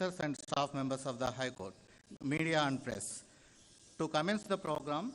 officers and staff members of the High Court, media and press. To commence the program,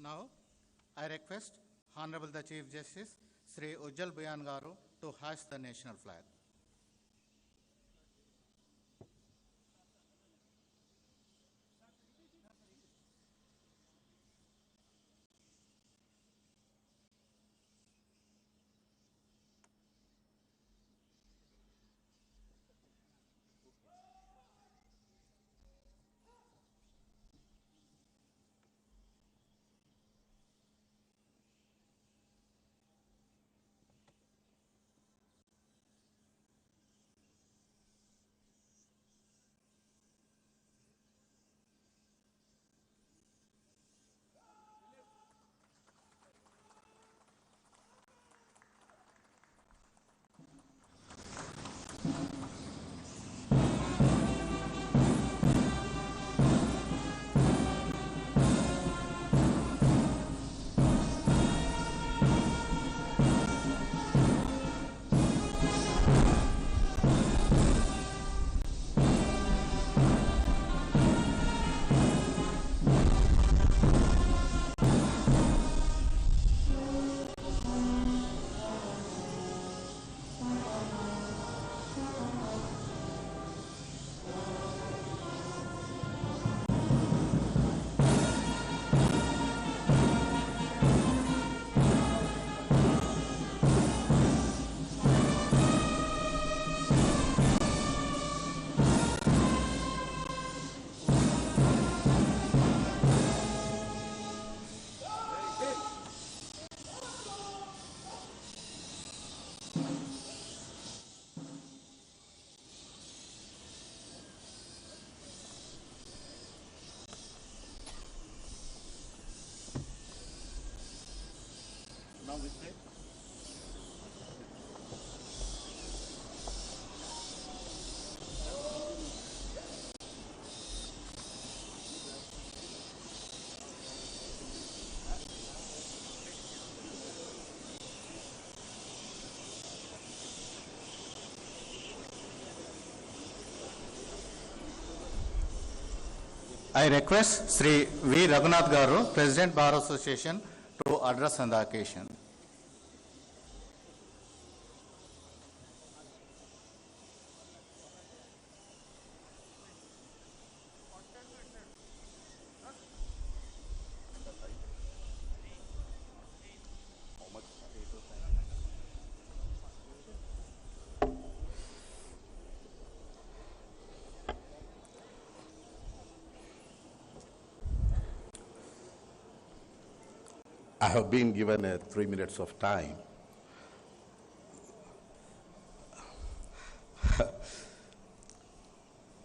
now I request Honorable the Chief Justice, Sri Ujjal Buyan Garu, to hoist the national flag. Now we say. I request Sri V. Raghunath Garu, President Bar Association, to address on the occasion. I have been given 3 minutes of time.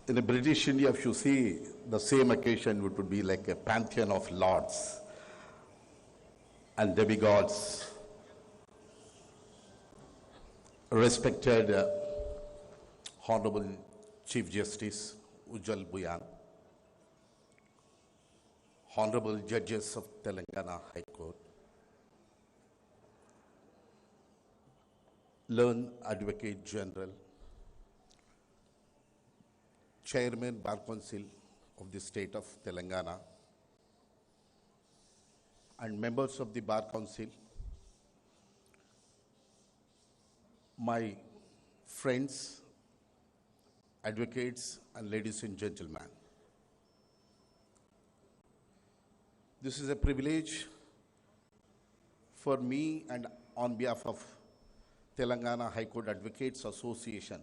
In the British India, if you see the same occasion, it would be like a pantheon of lords and demigods, respected Honorable Chief Justice Ujjal Buyan, Honorable Judges of Telangana High Court, learned Advocate General, Chairman, Bar Council of the state of Telangana, and members of the Bar Council, my friends, advocates, and ladies and gentlemen. This is a privilege for me and on behalf of Telangana High Court Advocates Association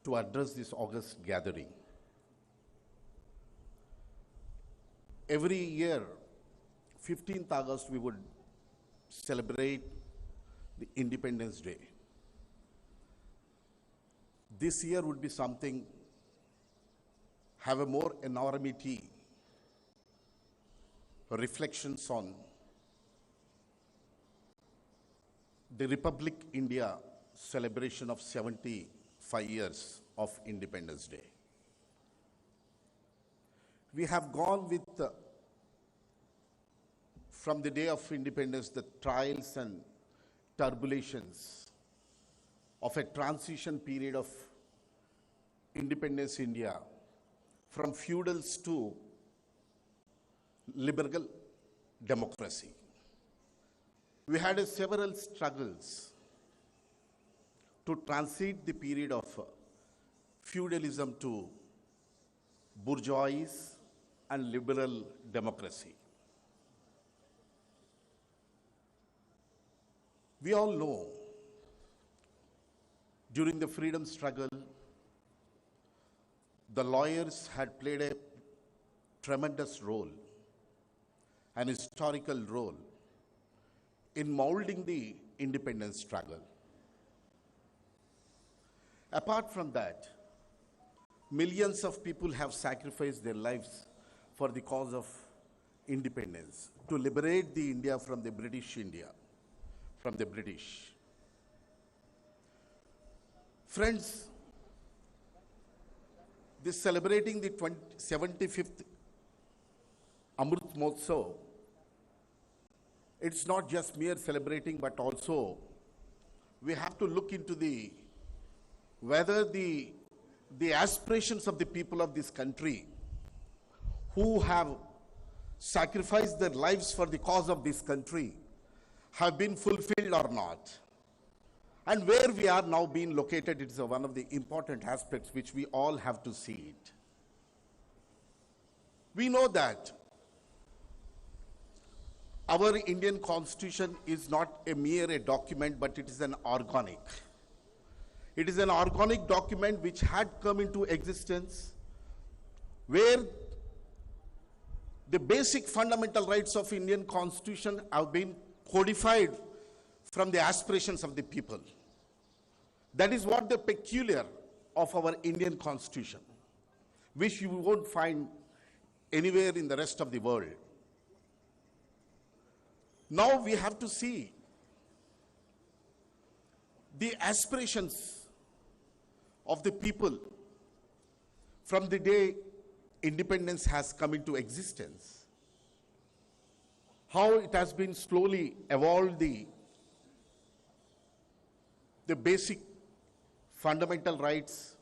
to address this august gathering. Every year, 15th August, we would celebrate the Independence Day. This year would be something, have a more enormity, reflections on the Republic India celebration of 75 years of Independence Day. We have gone with, from the day of independence, the trials and turbulations of a transition period of independence India, from feudals to liberal democracy. We had several struggles to transit the period of feudalism to bourgeoisie and liberal democracy. We all know during the freedom struggle, the lawyers had played a tremendous role, an historical role in molding the independence struggle. Apart from that, millions of people have sacrificed their lives for the cause of independence, to liberate the India from the British India, from the British. Friends, this celebrating the 75th Amrit Mahotsav, it's not just mere celebrating, but also we have to look into whether the aspirations of the people of this country who have sacrificed their lives for the cause of this country have been fulfilled or not. And where we are now being located, it is one of the important aspects which we all have to see it. We know that our Indian Constitution is not a mere document, but it is an organic. It is an organic document which had come into existence, where the basic fundamental rights of Indian Constitution have been codified from the aspirations of the people. That is what the peculiar of our Indian Constitution, which you won't find anywhere in the rest of the world. Now we have to see the aspirations of the people from the day independence has come into existence, how it has been slowly evolved the basic fundamental rights,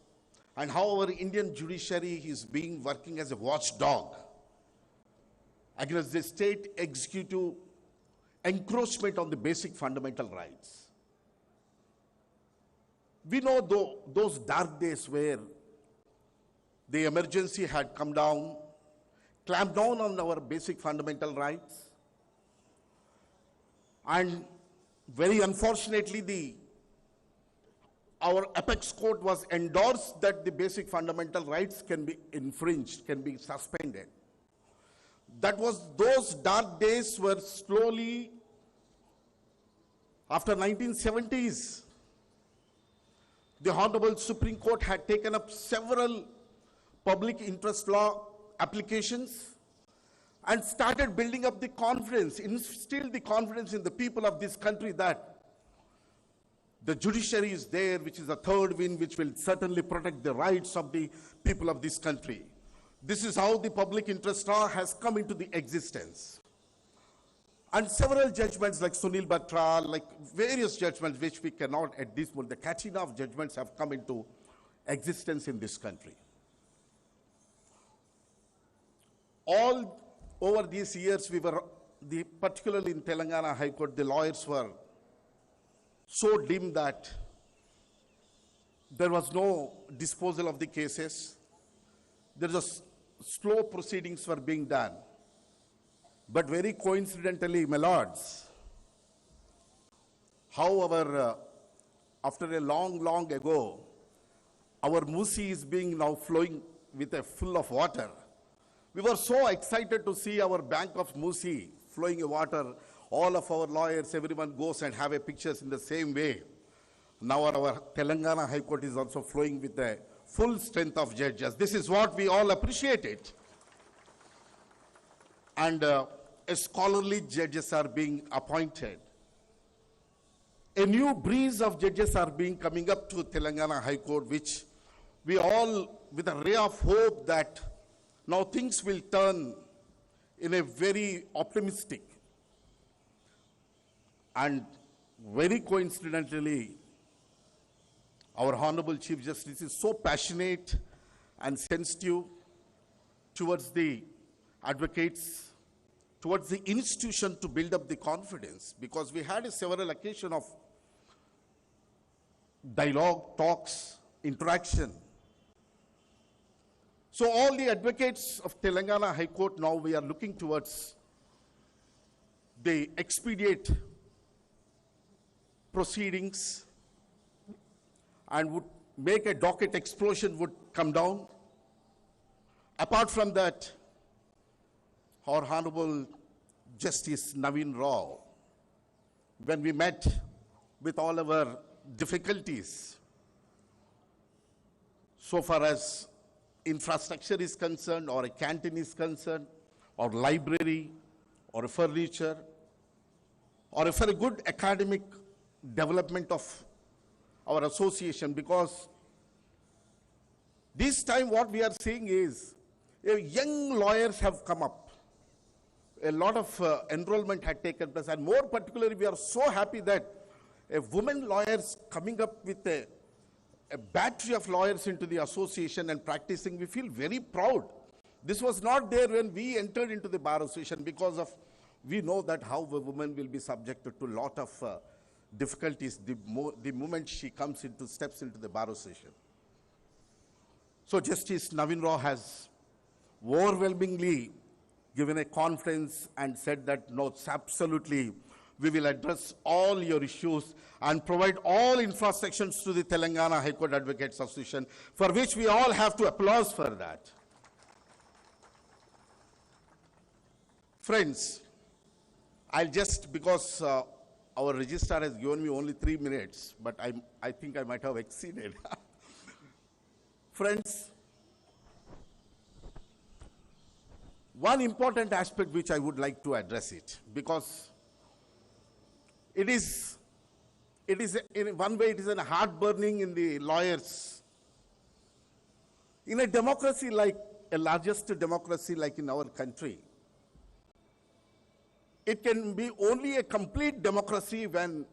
and how our Indian judiciary is being working as a watchdog against the state executive encroachment on the basic fundamental rights. We know those dark days where the emergency had come down, clamped down on our basic fundamental rights, and very unfortunately our apex court was endorsed that the basic fundamental rights can be infringed, can be suspended. That was, those dark days were slowly, after 1970s, the Honorable Supreme Court had taken up several public interest law applications and started building up the confidence, instilled the confidence in the people of this country that the judiciary is there, which is a third wing, which will certainly protect the rights of the people of this country. This is how the public interest law has come into the existence. And several judgments like Sunil Batra, like various judgments which we cannot at this moment, the catching of judgments have come into existence in this country. all over these years, particularly in Telangana High Court, the lawyers were so dim that there was no disposal of the cases. There was slow proceedings were being done. But very coincidentally, my lords, how after a long ago, our Musi is being now flowing with a full of water. We were so excited to see our bank of Musi flowing in water. All of our lawyers, everyone goes and have a pictures in the same way. Now our Telangana High Court is also flowing with a full strength of judges. This is what we all appreciate it. And scholarly judges are being appointed. A new breeze of judges are coming up to Telangana High Court, which we all, with a ray of hope that now things will turn in a very optimistic. And very coincidentally, our Honorable Chief Justice is so passionate and sensitive towards the advocates, towards the institution to build up the confidence, because we had several occasions of dialogue, talks, interaction. So all the advocates of Telangana High Court, now we are looking towards the expedite proceedings and would make a docket explosion would come down. Apart from that, our Honorable Justice Naveen Rao, when we met with all our difficulties, so far as infrastructure is concerned, or a canteen is concerned, or library, or a furniture, or for a good academic development of our association, because this time what we are seeing is young lawyers have come up. A lot of enrollment had taken place, and more particularly, we are so happy that a woman lawyers coming up with a battery of lawyers into the association and practicing. We feel very proud. This was not there when we entered into the Bar Association, because of, we know that how a woman will be subjected to a lot of difficulties the moment she steps into the Bar Association. So Justice Naveen Rao has overwhelmingly given a conference and said that, no, absolutely, we will address all your issues and provide all infrastructures to the Telangana High Court Advocates Association, for which we all have to applaud for that. Friends, I'll just, because our registrar has given me only 3 minutes, but I think I might have exceeded. Friends, one important aspect which I would like to address it, because it is in one way, it is a heart-burning in the lawyers. In a democracy like, a largest democracy like in our country, it can be only a complete democracy when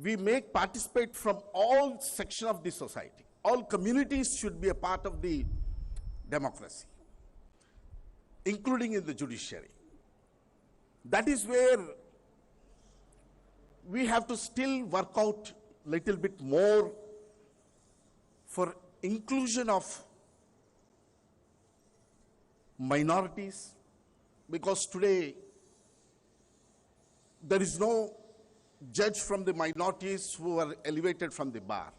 we make participate from all sections of the society. All communities should be a part of the democracy, including in the judiciary. That is where we have to still work out a little bit more for inclusion of minorities, because today there is no judge from the minorities who are elevated from the bar.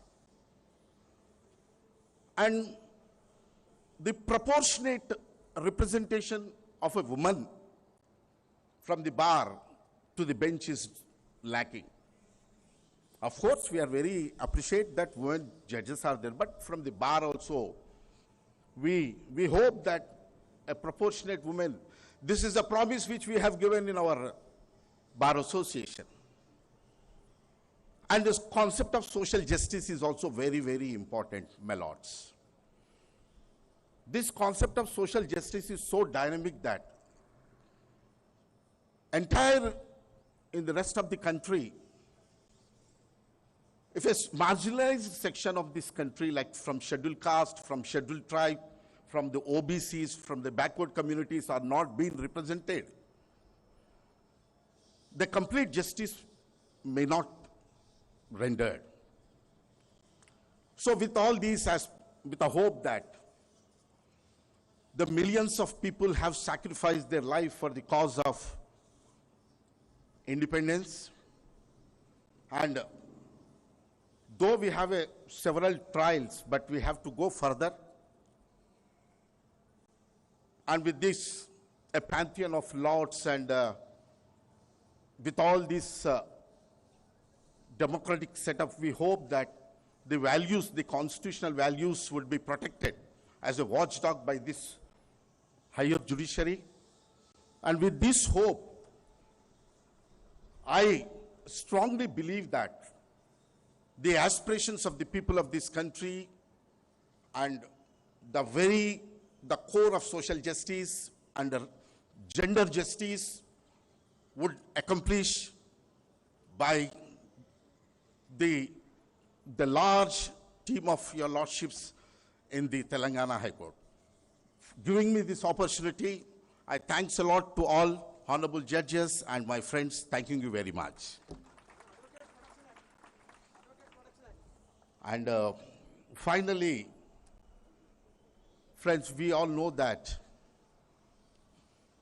And the proportionate representation of a woman from the bar to the bench is lacking. Of course, we are very appreciate that women judges are there, but from the bar also, we hope that a proportionate woman, this is a promise which we have given in our Bar Association. And this concept of social justice is also very, very important, my lords. This concept of social justice is so dynamic that in the rest of the country, if a marginalized section of this country, like from scheduled caste, from scheduled tribe, from the OBCs, from the backward communities are not being represented, the complete justice may not rendered. So with all these, with the hope that the millions of people have sacrificed their life for the cause of independence, and though we have several trials, but we have to go further. And with this, a pantheon of lords, and with all this democratic setup, we hope that the values, the constitutional values, would be protected as a watchdog by this higher judiciary. And with this hope, I strongly believe that the aspirations of the people of this country and the core of social justice and gender justice would accomplish by the large team of your lordships in the Telangana High Court. Giving me this opportunity, I thanks a lot to all honorable judges and my friends. Thanking you very much. And finally, friends, we all know that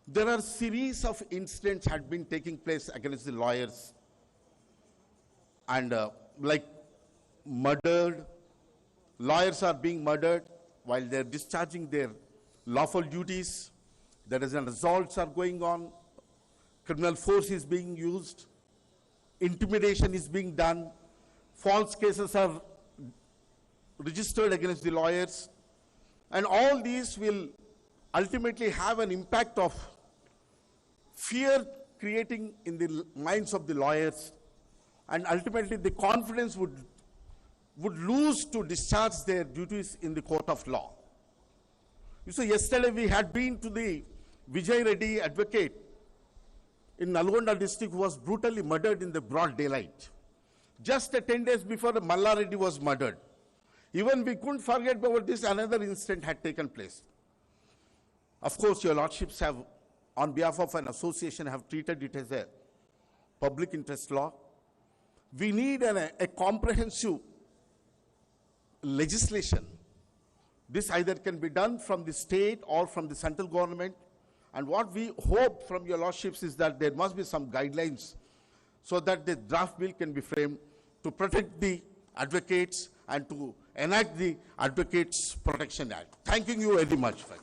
there are a series of incidents had been taking place against the lawyers, and like murdered, lawyers are being murdered while they're discharging their lawful duties. There is assaults are going on, criminal force is being used, intimidation is being done, false cases are registered against the lawyers, and all these will ultimately have an impact of fear creating in the minds of the lawyers, and ultimately the confidence would lose to discharge their duties in the court of law. You see, yesterday we had been to the Vijay Reddy advocate in Nalgonda district, who was brutally murdered in the broad daylight. Just 10 days before, Malla Reddy was murdered. Even we couldn't forget about this, another incident had taken place. Of course, your lordships have, on behalf of an association, have treated it as a public interest law. We need a comprehensive legislation. This either can be done from the state or from the central government. And what we hope from your lordships is that there must be some guidelines so that the draft bill can be framed to protect the advocates and to enact the Advocates Protection Act. Thanking you very much for it.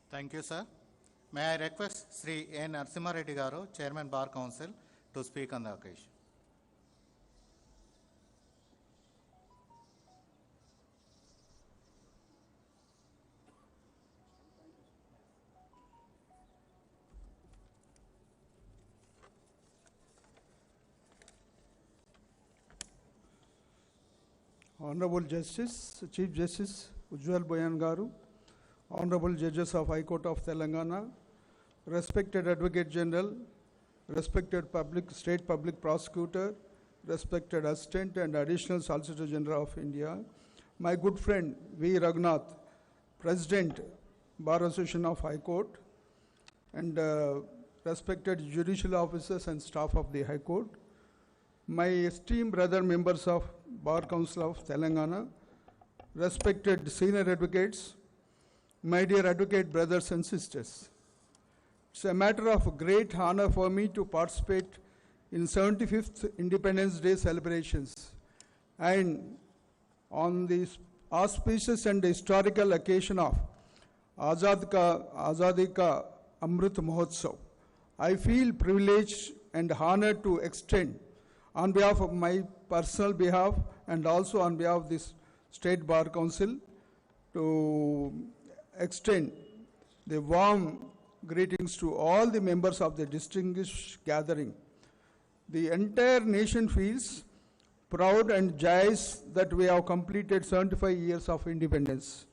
Thank you, sir. May I request Sri N. Narasimha Reddy Garu, Chairman Bar Council, to speak on the occasion. Honorable Justice, Chief Justice Ujjwal Boyan Garu, Honorable Judges of High Court of Telangana, respected Advocate General, respected State Public Prosecutor, respected Assistant and Additional Solicitor General of India, my good friend V. Raghunath, President, Bar Association of High Court, and respected judicial officers and staff of the High Court, my esteemed brother members of Bar Council of Telangana, respected senior advocates, my dear advocate brothers and sisters. It's a matter of great honor for me to participate in 75th Independence Day celebrations and on the auspicious and historical occasion of Azadi Ka Amrit Mahotsav. I feel privileged and honored to extend, on behalf of my personal behalf and also on behalf of this State Bar Council, to extend the warm greetings to all the members of the distinguished gathering. The entire nation feels proud and joyous that we have completed 75 years of independence.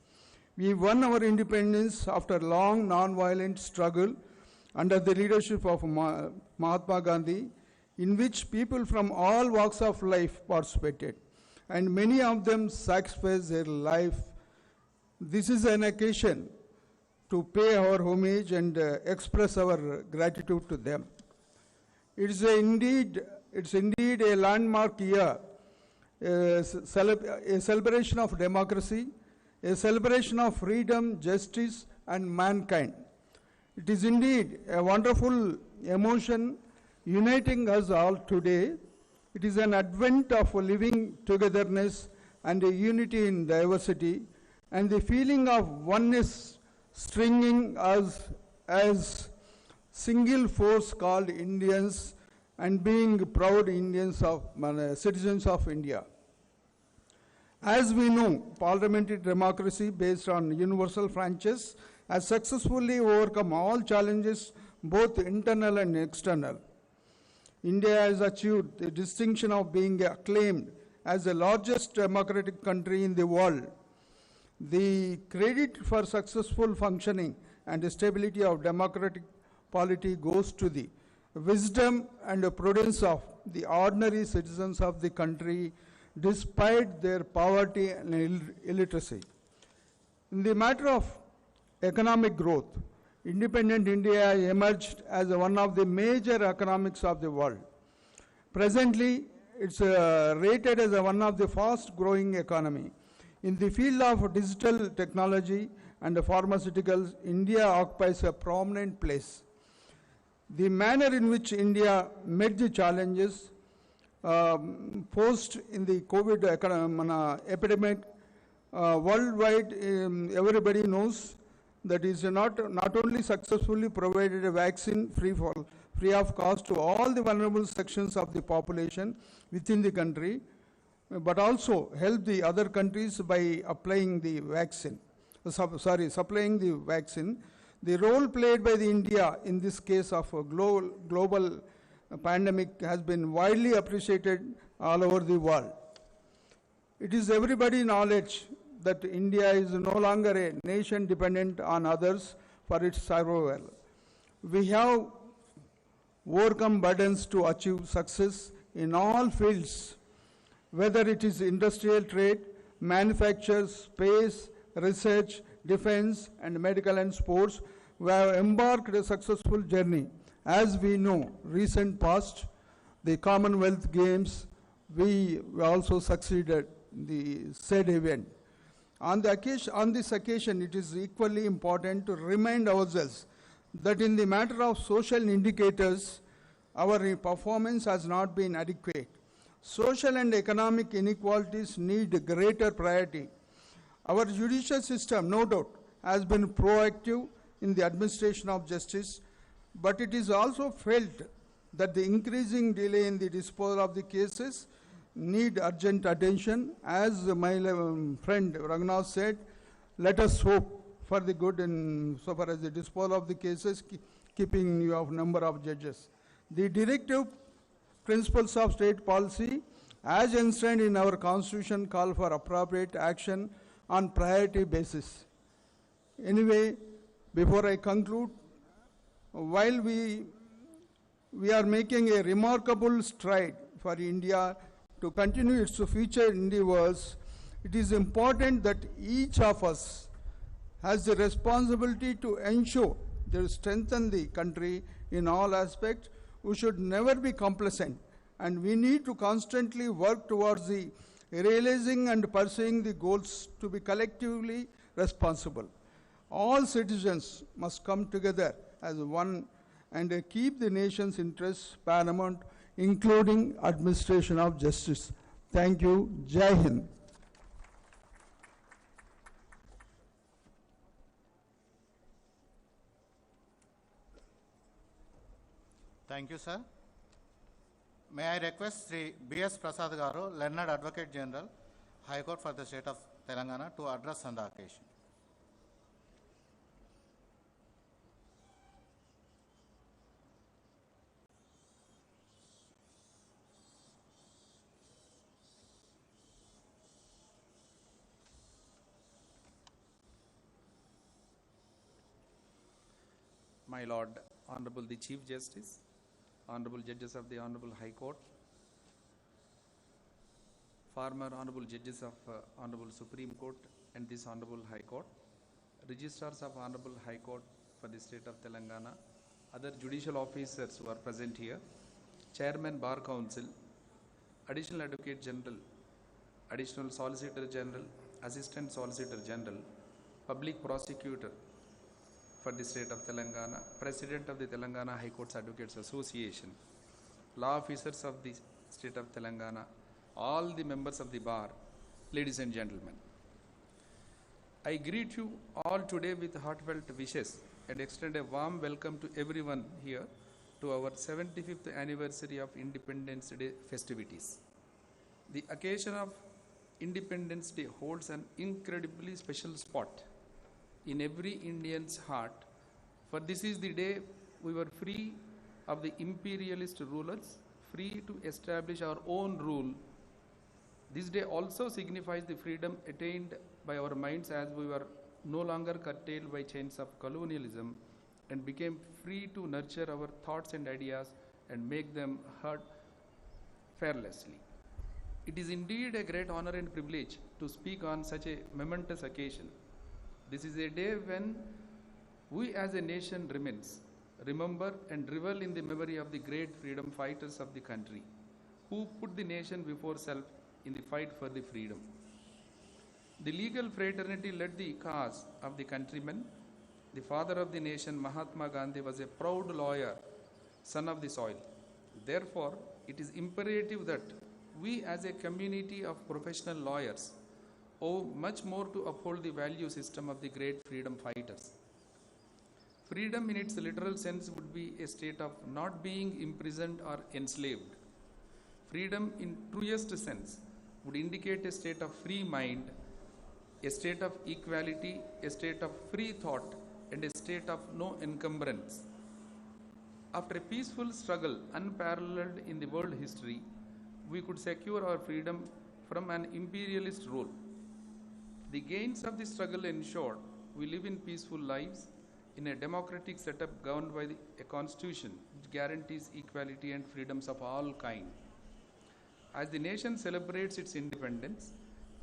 We won our independence after long non-violent struggle under the leadership of Mahatma Gandhi, in which people from all walks of life participated, and many of them sacrificed their life. This is an occasion to pay our homage and express our gratitude to them. It's indeed a landmark year, a celebration of democracy, a celebration of freedom, justice, and mankind. It is indeed a wonderful emotion uniting us all today. It is an advent of living togetherness and a unity in diversity, and the feeling of oneness stringing us as single force called Indians, and being proud Indians of citizens of India. As we know, parliamentary democracy based on universal franchise has successfully overcome all challenges, both internal and external. India has achieved the distinction of being acclaimed as the largest democratic country in the world. The credit for successful functioning and the stability of democratic polity goes to the wisdom and the prudence of the ordinary citizens of the country, despite their poverty and illiteracy. In the matter of economic growth, independent India emerged as one of the major economics of the world. Presently, it's rated as one of the fast-growing economy. In the field of digital technology and pharmaceuticals, India occupies a prominent place. The manner in which India met the challenges posed in the COVID epidemic worldwide, everybody knows that is not only successfully provided a vaccine free of cost to all the vulnerable sections of the population within the country, but also help the other countries by supplying the vaccine. The role played by the India in this case of a global pandemic has been widely appreciated all over the world. It is everybody's knowledge that India is no longer a nation dependent on others for its survival. We have overcome burdens to achieve success in all fields, whether it is industrial trade, manufacture, space, research, defense, and medical and sports. We have embarked a successful journey. As we know, recent past, the Commonwealth Games, we also succeeded in the said event. On this occasion, it is equally important to remind ourselves that in the matter of social indicators, our performance has not been adequate. Social and economic inequalities need greater priority. Our judicial system, no doubt, has been proactive in the administration of justice, but it is also felt that the increasing delay in the disposal of the cases need urgent attention. As my friend Raghunath said, let us hope for the good in so far as the disposal of the cases, keeping you of number of judges. The directive principles of state policy, as enshrined in our constitution, call for appropriate action on priority basis. Anyway, before I conclude, while we are making a remarkable stride for India to continue its future endeavors, it is important that each of us has the responsibility to ensure they strengthen the country in all aspects. We should never be complacent, and we need to constantly work towards the realizing and pursuing the goals to be collectively responsible. All citizens must come together as one and keep the nation's interests paramount, including administration of justice. Thank you. Jai Hind. Thank you, sir. May I request Sri B.S. Prasad Garu, Learned Advocate General, High Court for the State of Telangana, to address on the occasion. My Lord, Honorable the Chief Justice, Honorable Judges of the Honorable High Court, former Honorable Judges of Honorable Supreme Court and this Honorable High Court, Registrars of Honorable High Court for the State of Telangana, other judicial officers who are present here, Chairman Bar Council, Additional Advocate General, Additional Solicitor General, Assistant Solicitor General, Public Prosecutor for the State of Telangana, President of the Telangana High Courts Advocates Association, law officers of the State of Telangana, all the members of the bar, ladies and gentlemen. I greet you all today with heartfelt wishes and extend a warm welcome to everyone here to our 75th anniversary of Independence Day festivities. The occasion of Independence Day holds an incredibly special spot in every Indian's heart, for this is the day we were free of the imperialist rulers, free to establish our own rule. This day also signifies the freedom attained by our minds as we were no longer curtailed by chains of colonialism and became free to nurture our thoughts and ideas and make them heard fearlessly. It is indeed a great honor and privilege to speak on such a momentous occasion. This is a day when we as a nation remember and revel in the memory of the great freedom fighters of the country who put the nation before self in the fight for the freedom. The legal fraternity led the cause of the countrymen. The father of the nation, Mahatma Gandhi, was a proud lawyer, son of the soil. Therefore, it is imperative that we as a community of professional lawyers owe much more to uphold the value system of the great freedom fighters. Freedom in its literal sense would be a state of not being imprisoned or enslaved. Freedom in truest sense would indicate a state of free mind, a state of equality, a state of free thought, and a state of no encumbrance. After a peaceful struggle unparalleled in the world history, we could secure our freedom from an imperialist rule. The gains of the struggle ensured we live in peaceful lives in a democratic setup governed by a constitution which guarantees equality and freedoms of all kinds. As the nation celebrates its independence,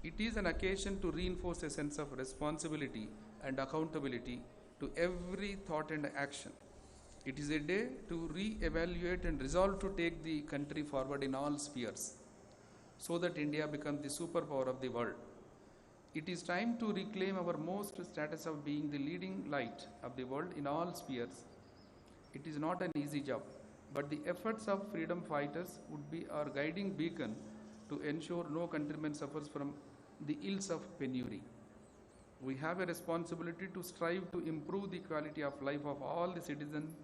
it is an occasion to reinforce a sense of responsibility and accountability to every thought and action. It is a day to re-evaluate and resolve to take the country forward in all spheres so that India becomes the superpower of the world. It is time to reclaim our most status of being the leading light of the world in all spheres. It is not an easy job, but the efforts of freedom fighters would be our guiding beacon to ensure no countryman suffers from the ills of penury. We have a responsibility to strive to improve the quality of life of all the citizens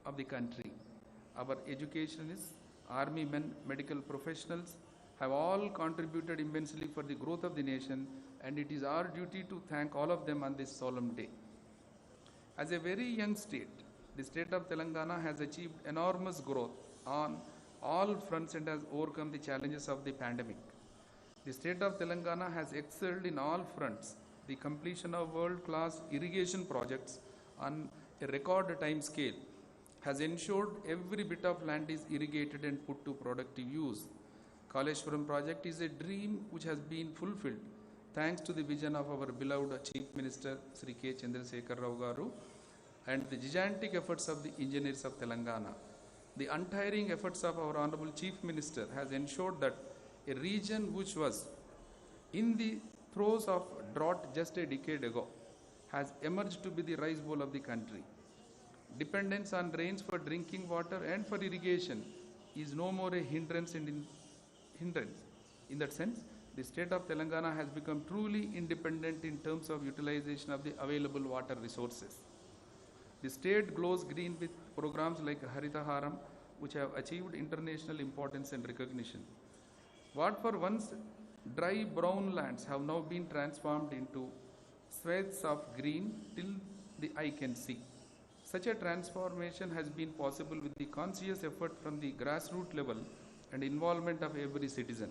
of the country. Our educationists, army men, medical professionals have all contributed immensely for the growth of the nation, and it is our duty to thank all of them on this solemn day. As a very young state, the state of Telangana has achieved enormous growth on all fronts and has overcome the challenges of the pandemic. The state of Telangana has excelled in all fronts. The completion of world-class irrigation projects on a record time scale has ensured every bit of land is irrigated and put to productive use. Kaleshwaram project is a dream which has been fulfilled thanks to the vision of our beloved Chief Minister Sri K. Chandrasekhar Rao Garu and the gigantic efforts of the engineers of Telangana. The untiring efforts of our Honorable Chief Minister has ensured that a region which was in the throes of drought just a decade ago has emerged to be the rice bowl of the country. Dependence on rains for drinking water and for irrigation is no more a hindrance. In that sense, the state of Telangana has become truly independent in terms of utilization of the available water resources. The state glows green with programs like Haritaharam, which have achieved international importance and recognition. What for once dry brown lands have now been transformed into swathes of green till the eye can see. Such a transformation has been possible with the conscious effort from the grassroots level and involvement of every citizen.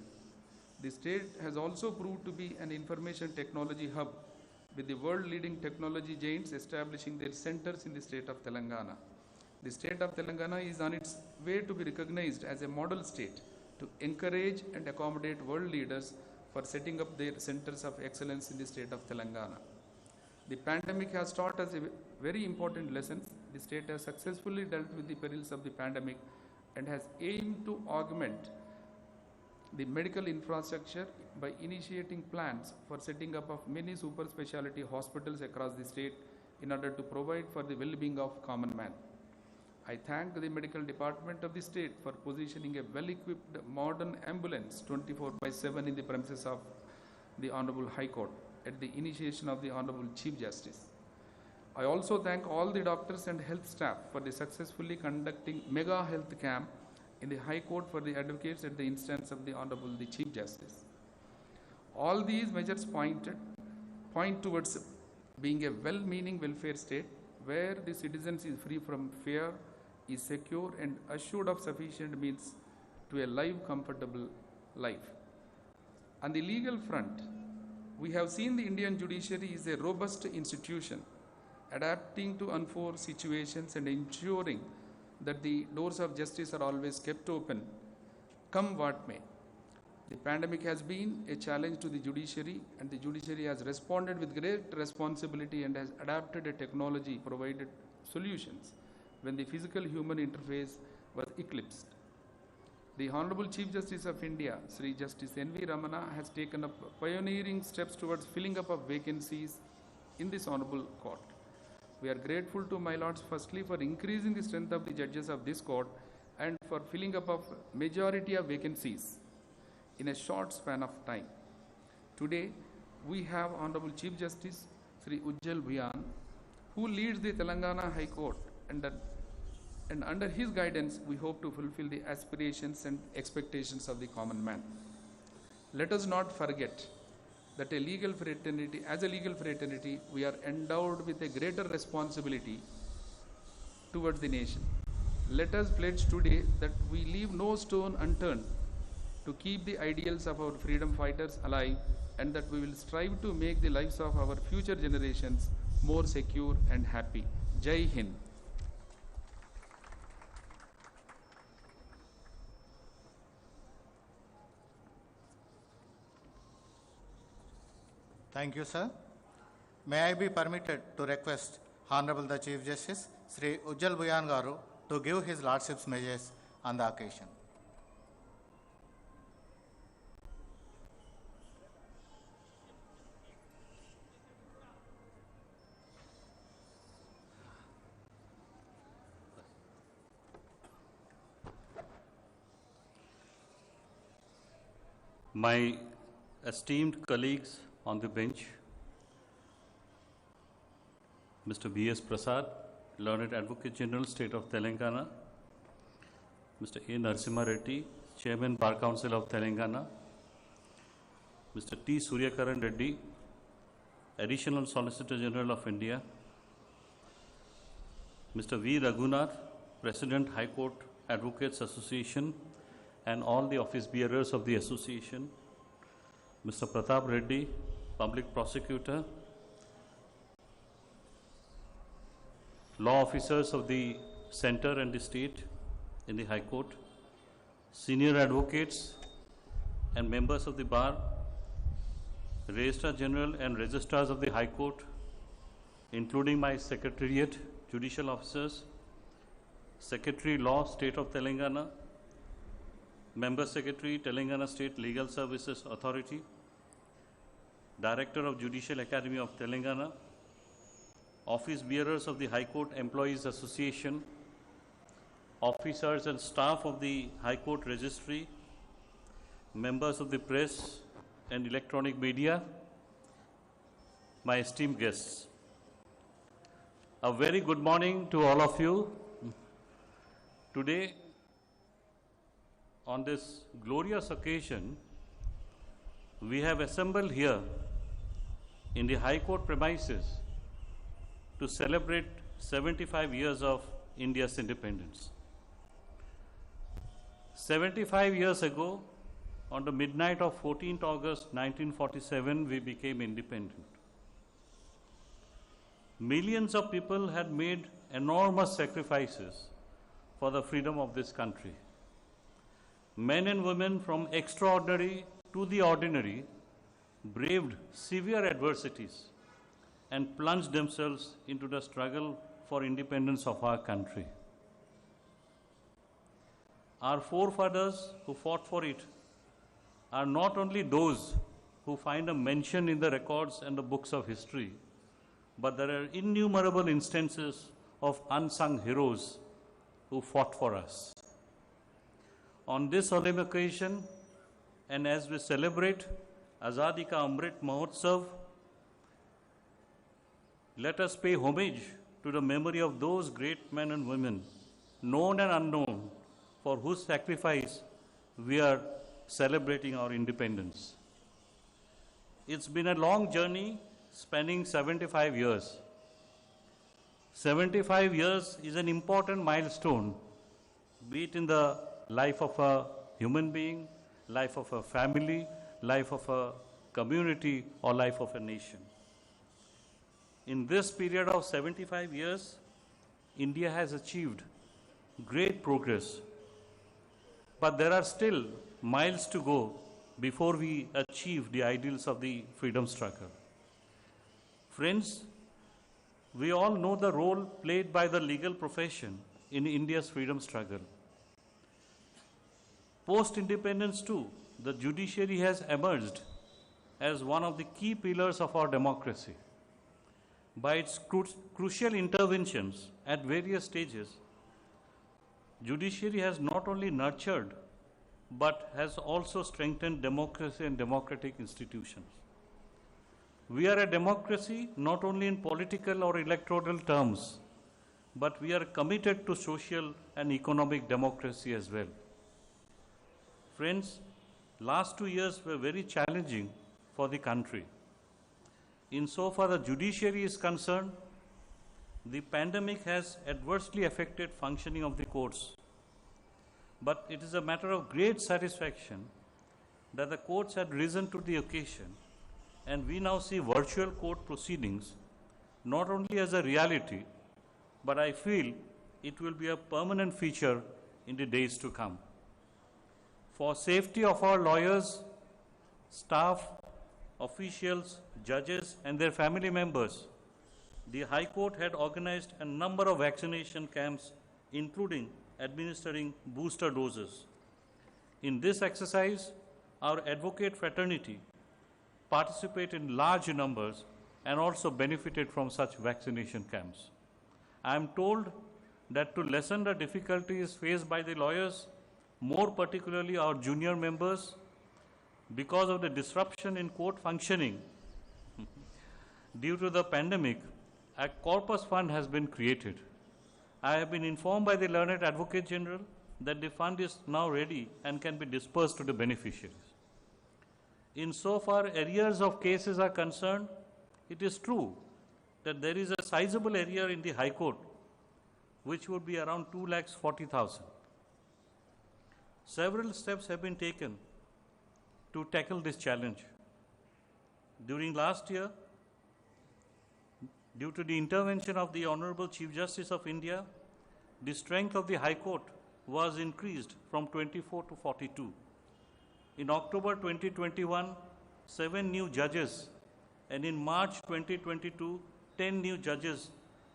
The state has also proved to be an information technology hub, with the world-leading technology giants establishing their centers in the state of Telangana. The state of Telangana is on its way to be recognized as a model state to encourage and accommodate world leaders for setting up their centers of excellence in the state of Telangana. The pandemic has taught us a very important lesson. The state has successfully dealt with the perils of the pandemic and has aimed to augment the medical infrastructure by initiating plans for setting up of many super specialty hospitals across the state in order to provide for the well-being of common man. I thank the medical department of the state for positioning a well-equipped modern ambulance 24/7 in the premises of the Honorable High Court at the initiation of the Honorable Chief Justice. I also thank all the doctors and health staff for the successfully conducting mega health camp in the High Court for the advocates at the instance of the Honorable the Chief Justice. All these measures point towards being a well-meaning welfare state where the citizens is free from fear, is secure and assured of sufficient means to a live, comfortable life. On the legal front, we have seen the Indian judiciary is a robust institution, adapting to unforced situations and ensuring that the doors of justice are always kept open, come what may. The pandemic has been a challenge to the judiciary, and the judiciary has responded with great responsibility and has adapted a technology provided solutions when the physical human interface was eclipsed. The Honorable Chief Justice of India, Sri Justice N.V. Ramana, has taken up pioneering steps towards filling up of vacancies in this Honorable Court. We are grateful to my lords firstly for increasing the strength of the judges of this court and for filling up of majority of vacancies in a short span of time. Today, we have Honorable Chief Justice Sri Ujjal Bhuyan, who leads the Telangana High Court, and under his guidance, we hope to fulfill the aspirations and expectations of the common man. Let us not forget that as a legal fraternity, we are endowed with a greater responsibility towards the nation. Let us pledge today that we leave no stone unturned to keep the ideals of our freedom fighters alive, and that we will strive to make the lives of our future generations more secure and happy. Jai Hind. Thank you, sir. May I be permitted to request Honorable the Chief Justice, Sri Ujjal Bhuyan Garu, to give his Lordship's measures on the occasion. My esteemed colleagues on the bench, Mr. B.S. Prasad, Learned Advocate General, State of Telangana, Mr. A. Narasimha Reddy, Chairman, Bar Council of Telangana, Mr. T. Suryakaran Reddy, Additional Solicitor General of India, Mr. V. Raghunath, President, High Court Advocates Association, and all the office bearers of the association, Mr. Pratap Reddy, Public Prosecutor, law officers of the center and the state in the High Court, senior advocates and members of the bar, Registrar General and registrars of the High Court, including my Secretariat, judicial officers, Secretary Law, State of Telangana, Member Secretary, Telangana State Legal Services Authority, Director of Judicial Academy of Telangana, office bearers of the High Court Employees Association, officers and staff of the High Court Registry, members of the press and electronic media, my esteemed guests. A very good morning to all of you. Today, on this glorious occasion, we have assembled here in the High Court premises to celebrate 75 years of India's independence. 75 years ago, on the midnight of 14th August 1947, we became independent. Millions of people had made enormous sacrifices for the freedom of this country. Men and women from extraordinary to the ordinary braved severe adversities and plunged themselves into the struggle for independence of our country. Our forefathers who fought for it are not only those who find a mention in the records and the books of history, but there are innumerable instances of unsung heroes who fought for us. On this solemn occasion, and as we celebrate Azadi Ka Amrit Mahotsav, let us pay homage to the memory of those great men and women, known and unknown, for whose sacrifice we are celebrating our independence. It's been a long journey spanning 75 years. 75 years is an important milestone, be it in the life of a human being, life of a family, life of a community, or life of a nation. In this period of 75 years, India has achieved great progress, but there are still miles to go before we achieve the ideals of the freedom struggle. Friends, we all know the role played by the legal profession in India's freedom struggle. Post-independence too, the judiciary has emerged as one of the key pillars of our democracy. By its crucial interventions at various stages, judiciary has not only nurtured but has also strengthened democracy and democratic institutions. We are a democracy not only in political or electoral terms, but we are committed to social and economic democracy as well. Friends, last 2 years were very challenging for the country. Insofar the judiciary is concerned, the pandemic has adversely affected functioning of the courts. But it is a matter of great satisfaction that the courts had risen to the occasion, and we now see virtual court proceedings not only as a reality, but I feel it will be a permanent feature in the days to come. For safety of our lawyers, staff, officials, judges, and their family members, the High Court had organized a number of vaccination camps, including administering booster doses. In this exercise, our advocate fraternity participated in large numbers and also benefited from such vaccination camps. I am told that to lessen the difficulties faced by the lawyers, more particularly our junior members, because of the disruption in court functioning due to the pandemic, a corpus fund has been created. I have been informed by the Learned Advocate General that the fund is now ready and can be dispersed to the beneficiaries. Insofar arrears of cases are concerned, it is true that there is a sizable arrear in the High Court, which would be around 2,40,000. Several steps have been taken to tackle this challenge. During last year, due to the intervention of the Honorable Chief Justice of India, the strength of the High Court was increased from 24 to 42. In October 2021, 7 new judges, and in March 2022, 10 new judges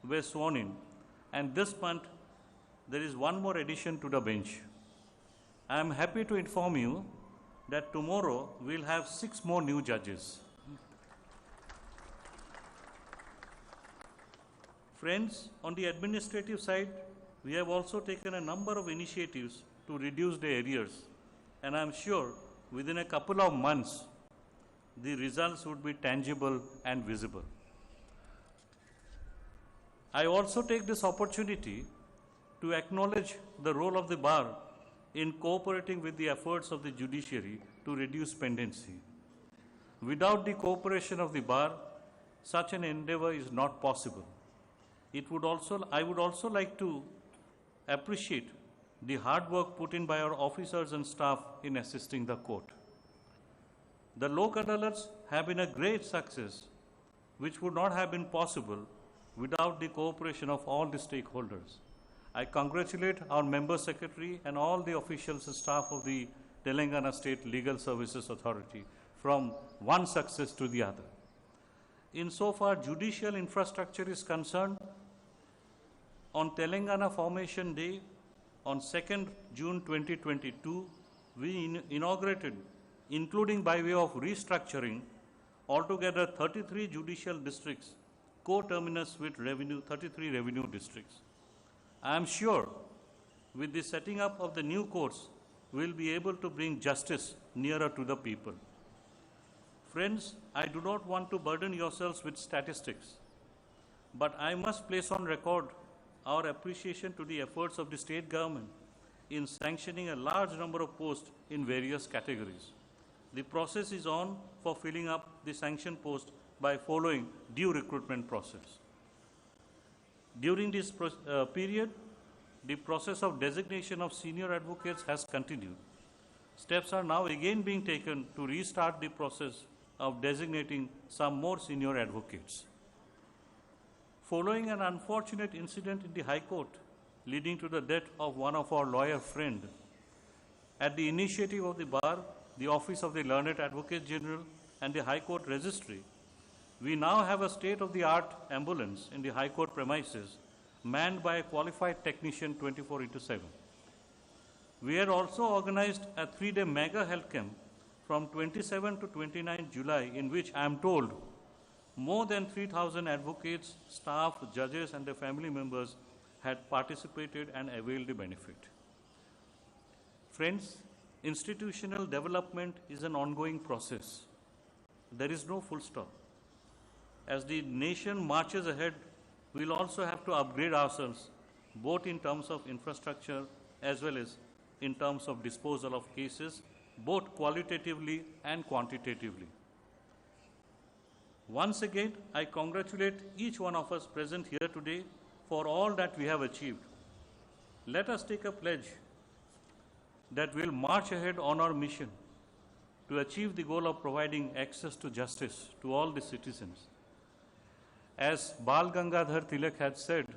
were sworn in. And this month, there is one more addition to the bench. I am happy to inform you that tomorrow we'll have 6 more new judges. Friends, on the administrative side, we have also taken a number of initiatives to reduce the arrears, and I am sure within a couple of months, the results would be tangible and visible. I also take this opportunity to acknowledge the role of the bar in cooperating with the efforts of the judiciary to reduce pendency. Without the cooperation of the bar, such an endeavor is not possible. I would also like to appreciate the hard work put in by our officers and staff in assisting the court. The Lok Adalats have been a great success, which would not have been possible without the cooperation of all the stakeholders. I congratulate our member secretary and all the officials and staff of the Telangana State Legal Services Authority from one success to the other. Insofar judicial infrastructure is concerned, on Telangana Formation Day on 2nd June 2022, we inaugurated, including by way of restructuring, altogether 33 judicial districts, co-terminus with 33 revenue districts. I am sure with the setting up of the new courts, we will be able to bring justice nearer to the people. Friends, I do not want to burden yourselves with statistics, but I must place on record our appreciation to the efforts of the state government in sanctioning a large number of posts in various categories. The process is on for filling up the sanctioned post by following due recruitment process. During this period, the process of designation of senior advocates has continued. Steps are now again being taken to restart the process of designating some more senior advocates. Following an unfortunate incident in the High Court leading to the death of one of our lawyer friend, at the initiative of the Bar, the Office of the Learned Advocate General and the High Court Registry, we now have a state-of-the-art ambulance in the High Court premises manned by a qualified technician 24/7. We had also organized a 3-day mega health camp from 27 to 29 July, in which I am told more than 3,000 advocates, staff, judges and their family members had participated and availed the benefit. Friends, institutional development is an ongoing process. There is no full stop. As the nation marches ahead, we will also have to upgrade ourselves, both in terms of infrastructure as well as in terms of disposal of cases, both qualitatively and quantitatively. Once again, I congratulate each one of us present here today for all that we have achieved. Let us take a pledge that we will march ahead on our mission to achieve the goal of providing access to justice to all the citizens. As Bal Gangadhar Tilak had said,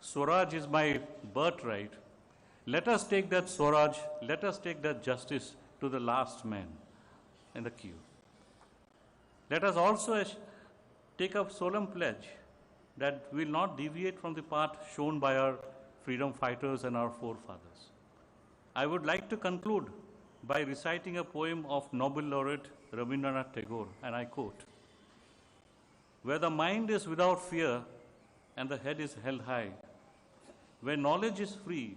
Swaraj is my birthright. Let us take that Swaraj, let us take that justice to the last man in the queue. Let us also take a solemn pledge that we will not deviate from the path shown by our freedom fighters and our forefathers. I would like to conclude by reciting a poem of Nobel laureate Rabindranath Tagore, and I quote, "Where the mind is without fear and the head is held high, where knowledge is free,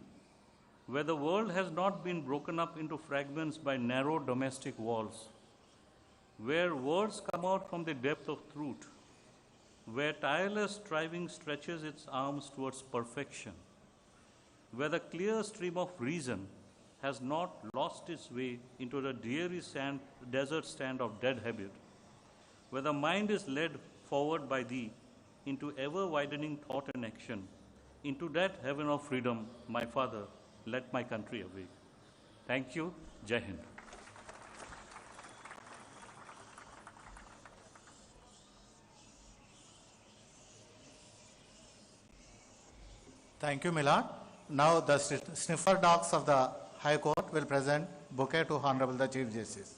where the world has not been broken up into fragments by narrow domestic walls, where words come out from the depth of truth, where tireless striving stretches its arms towards perfection, where the clear stream of reason has not lost its way into the dreary desert sand of dead habit, where the mind is led forward by thee into ever-widening thought and action, into that heaven of freedom, my Father, let my country awake." Thank you. Jai Hind. Thank you, Milad. Now the sniffer dogs of the High Court will present bouquet to Honorable the Chief Justice.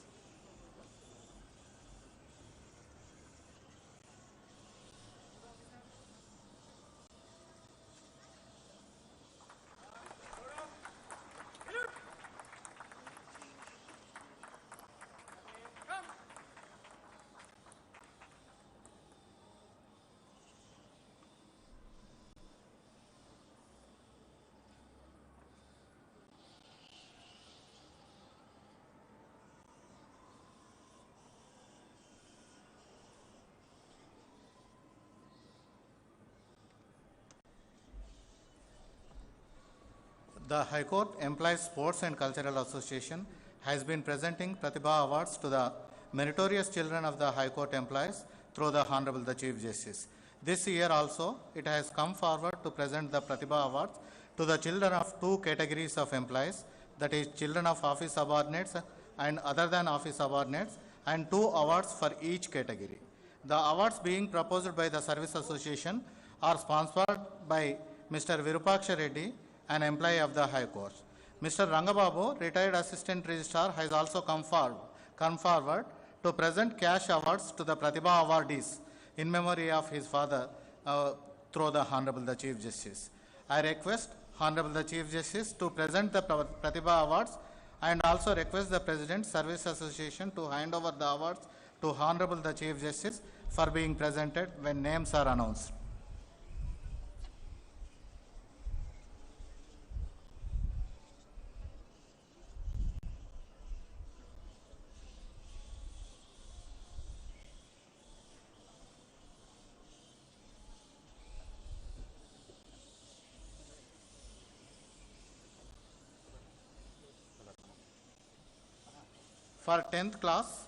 The High Court Employees Sports and Cultural Association has been presenting Pratibha Awards to the meritorious children of the High Court employees through the Honorable the Chief Justice. This year also, it has come forward to present the Pratibha Awards to the children of 2 categories of employees, that is, children of office subordinates and other than office subordinates, and 2 awards for each category. The awards being proposed by the Service Association are sponsored by Mr. Virupaksha Reddy, an employee of the High Court. Mr. Rangababu, retired Assistant Registrar, has also come forward to present cash awards to the Pratibha awardees in memory of his father through the Honorable the Chief Justice. I request Honorable the Chief Justice to present the Pratibha awards and also request the President Service Association to hand over the awards to Honorable the Chief Justice for being presented when names are announced. For 10th class,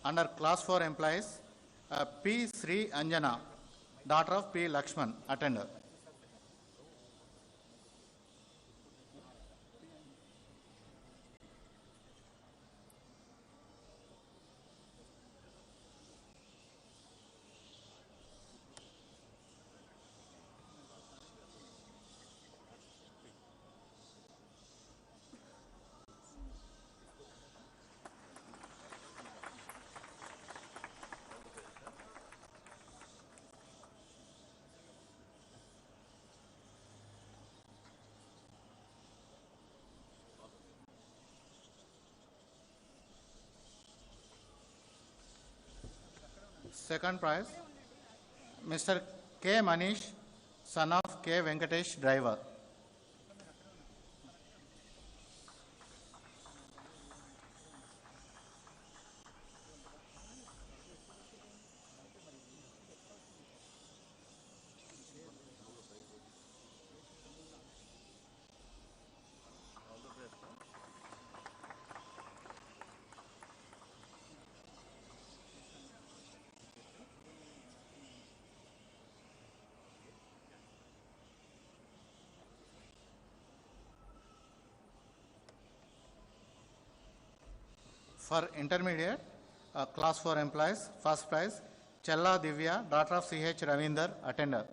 under class 4 employees, P. Sri Anjana, daughter of P. Lakshman, attender. Second prize, Mr. K. Manish, son of K. Venkatesh, driver. For intermediate, class 4 employees, first prize, Chella Divya, daughter of C.H. Ravinder, attender.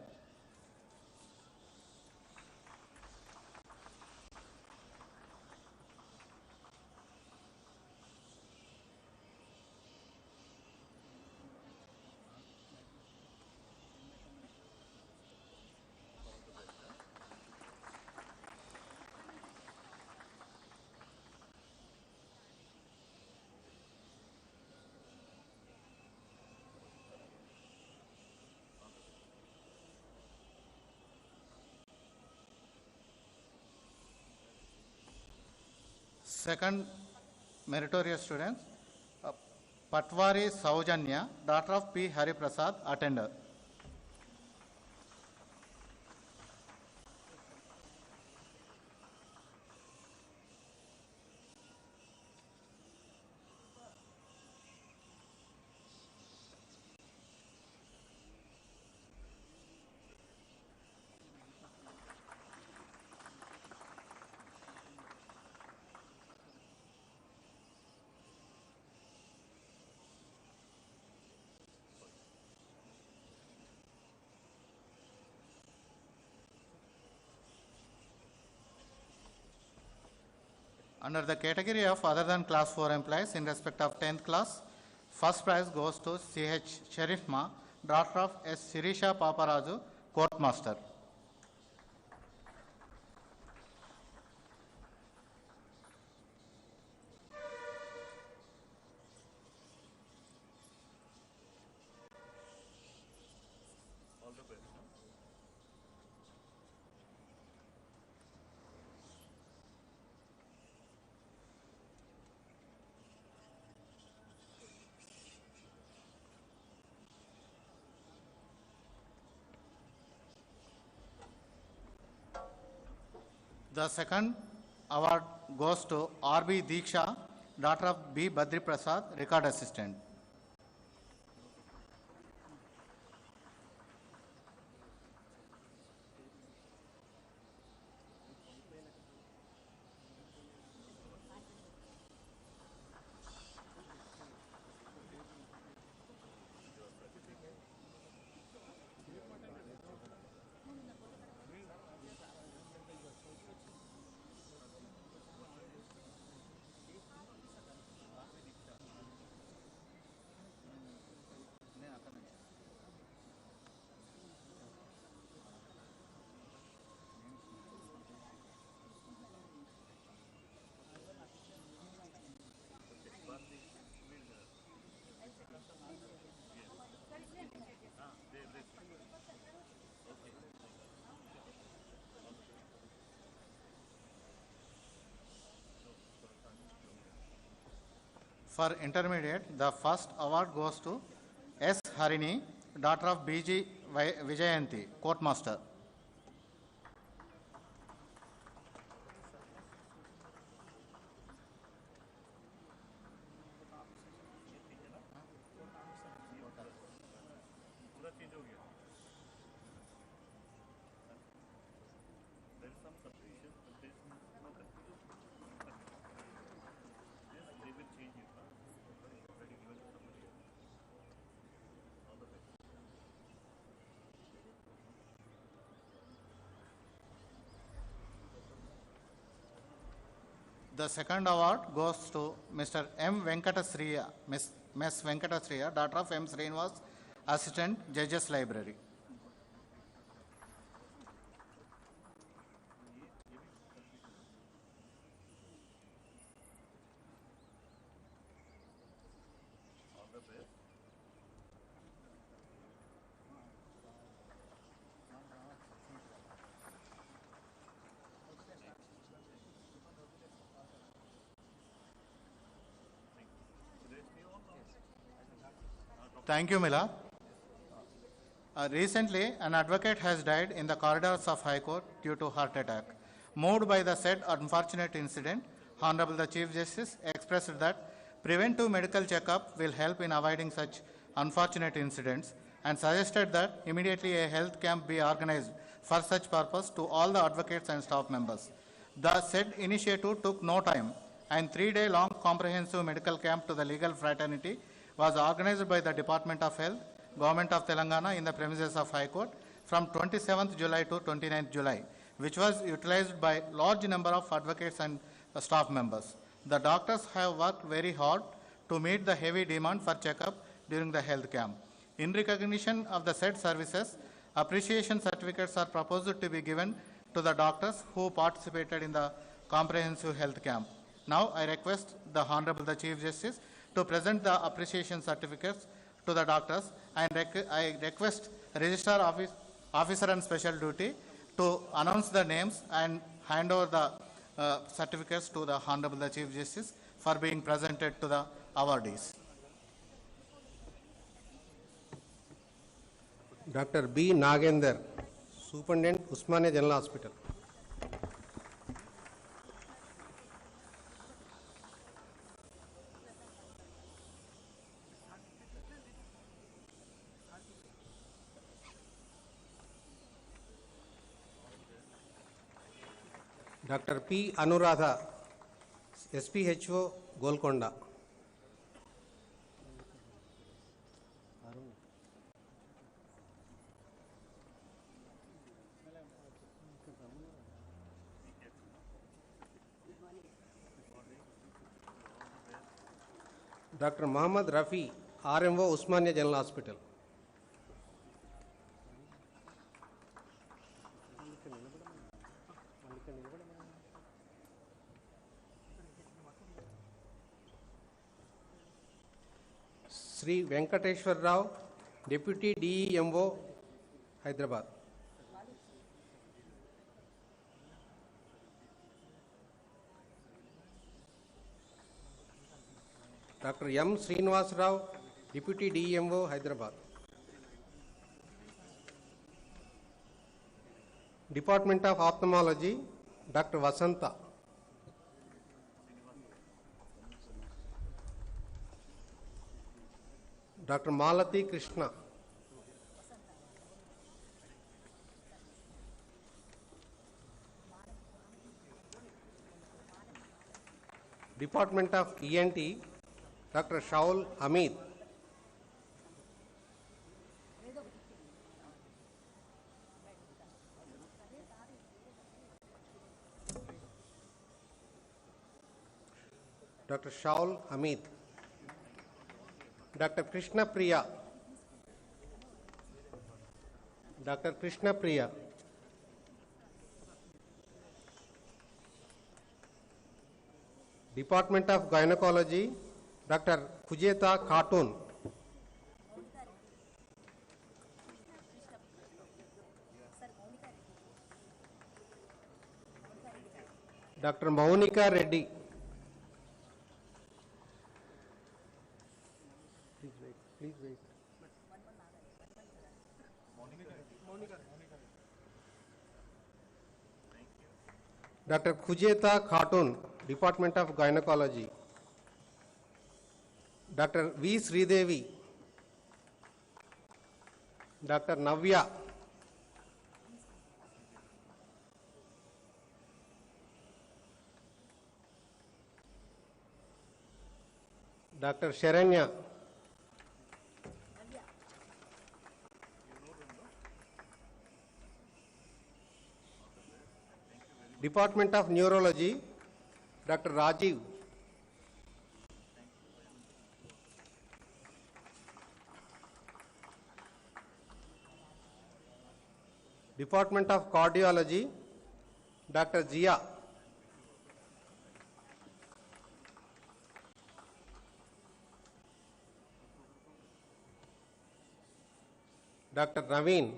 Second meritorious student, Patwari Saujanya, daughter of P. Hari Prasad, attender. Under the category of other than class 4 employees in respect of 10th class, first prize goes to C.H. Sharifma, daughter of S. Sirisha Paparaju, court master. The second award goes to R.B. Diksha, daughter of B. Badri Prasad, record assistant. For intermediate, the first award goes to S. Harini, daughter of B.G. Vijayanti, Courtmaster. The second award goes to Mr. M. Venkatasriya, Ms. Venkatasriya, daughter of M. Srinivas, Assistant, Judges Library. Thank you, Mila. Recently, an advocate has died in the corridors of High Court due to heart attack. Moved by the said unfortunate incident, Honorable the Chief Justice expressed that preventive medical checkup will help in avoiding such unfortunate incidents and suggested that immediately a health camp be organized for such purpose to all the advocates and staff members. The said initiative took no time and 3-day long comprehensive medical camp to the legal fraternity was organized by the Department of Health, Government of Telangana in the premises of High Court from 27th July to 29th July, which was utilized by large number of advocates and staff members. The doctors have worked very hard to meet the heavy demand for checkup during the health camp. In recognition of the said services, appreciation certificates are proposed to be given to the doctors who participated in the comprehensive health camp. Now I request the Honorable the Chief Justice to present the appreciation certificates to the doctors, and I request Registrar Officer on Special Duty to announce the names and hand over the certificates to the Honorable the Chief Justice for being presented to the awardees. Dr. B. Nagender, Superintendent, Usmania General Hospital. Dr. P. Anuradha, SPHO, Golconda. Dr. Muhammad Rafi, RMO, Usmania General Hospital. Sri Venkateshwar Rao, Deputy DEMO, Hyderabad. Dr. M. Srinivas Rao, Deputy DEMO, Hyderabad. Department of Ophthalmology, Dr. Vasanta. Dr. Malati Krishna. Department of ENT, Dr. Shaul Hamid. Dr. Shaul Hamid. Dr. Krishna Priya. Dr. Krishna Priya. Department of Gynecology, Dr. Kujeta Khatun. Dr. Maunika Reddy. Please wait. Dr. Khujeta Khatun, Department of Gynecology. Dr. V. Sridevi. Dr. Navya. Dr. Sharanya. Department of Neurology, Dr. Rajiv. Department of Cardiology, Dr. Zia. Dr. Naveen.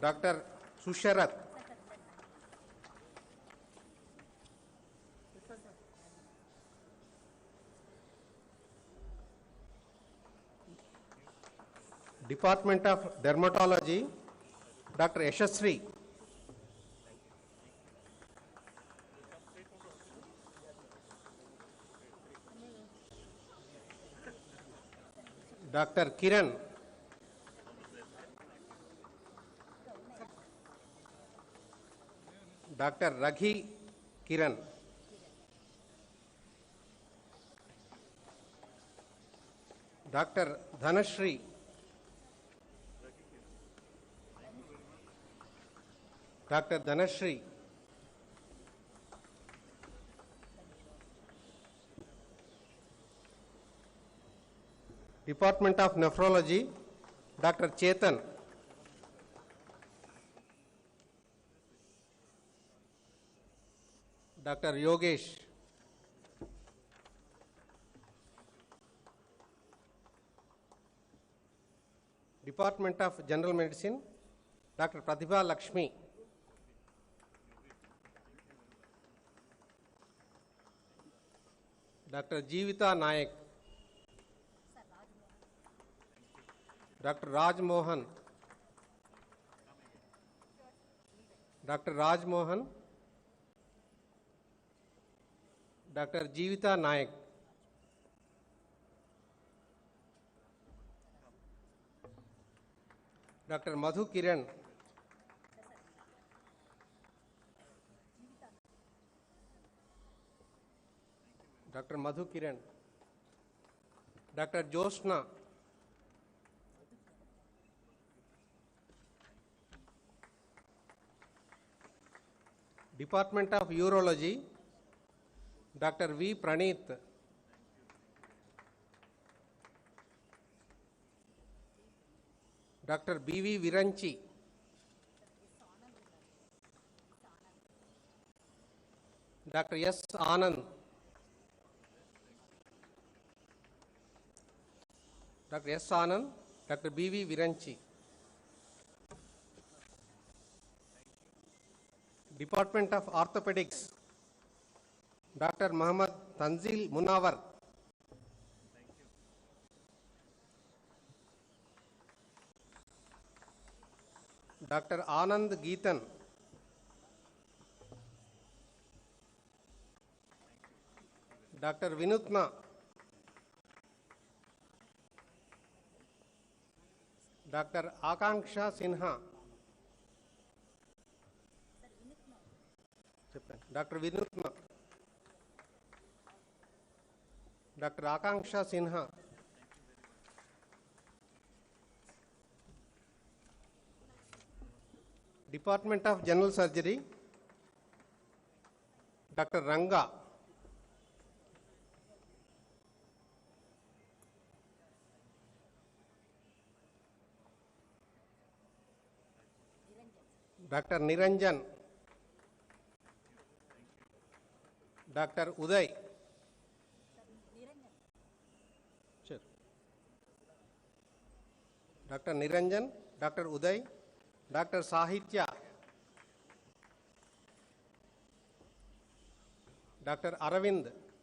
Dr. Susharat. Department of Dermatology, Dr. Yashasri. Dr. Kiran. Dr. Raghi Kiran. Dr. Dhanashri. Dr. Dhanashri. Department of Nephrology, Dr. Chetan. Dr. Yogesh. Department of General Medicine, Dr. Pratibha Lakshmi. Dr. Jeevita Nayak. Dr. Raj Mohan. Dr. Raj Mohan. Dr. Jeevita Nayak. Dr. Madhu Kiran. Dr. Madhu Kiran. Dr. Josna. Department of Urology, Dr. V. Praneeth. Dr. B. V. Viranchi. Dr. S. Anand. Dr. S. Anand, Dr. B. V. Viranchi. Department of Orthopedics, Dr. Muhammad Tanzil Munawar. Dr. Anand Geetan. Dr. Vinutna. Dr. Akanksha Sinha. Dr. Vinutna. Dr. Akanksha Sinha. Department of General Surgery, Dr. Ranga. Dr. Niranjan. Dr. Uday. Sure. Dr. Niranjan, Dr. Uday, Dr. Sahitya, Dr. Aravind.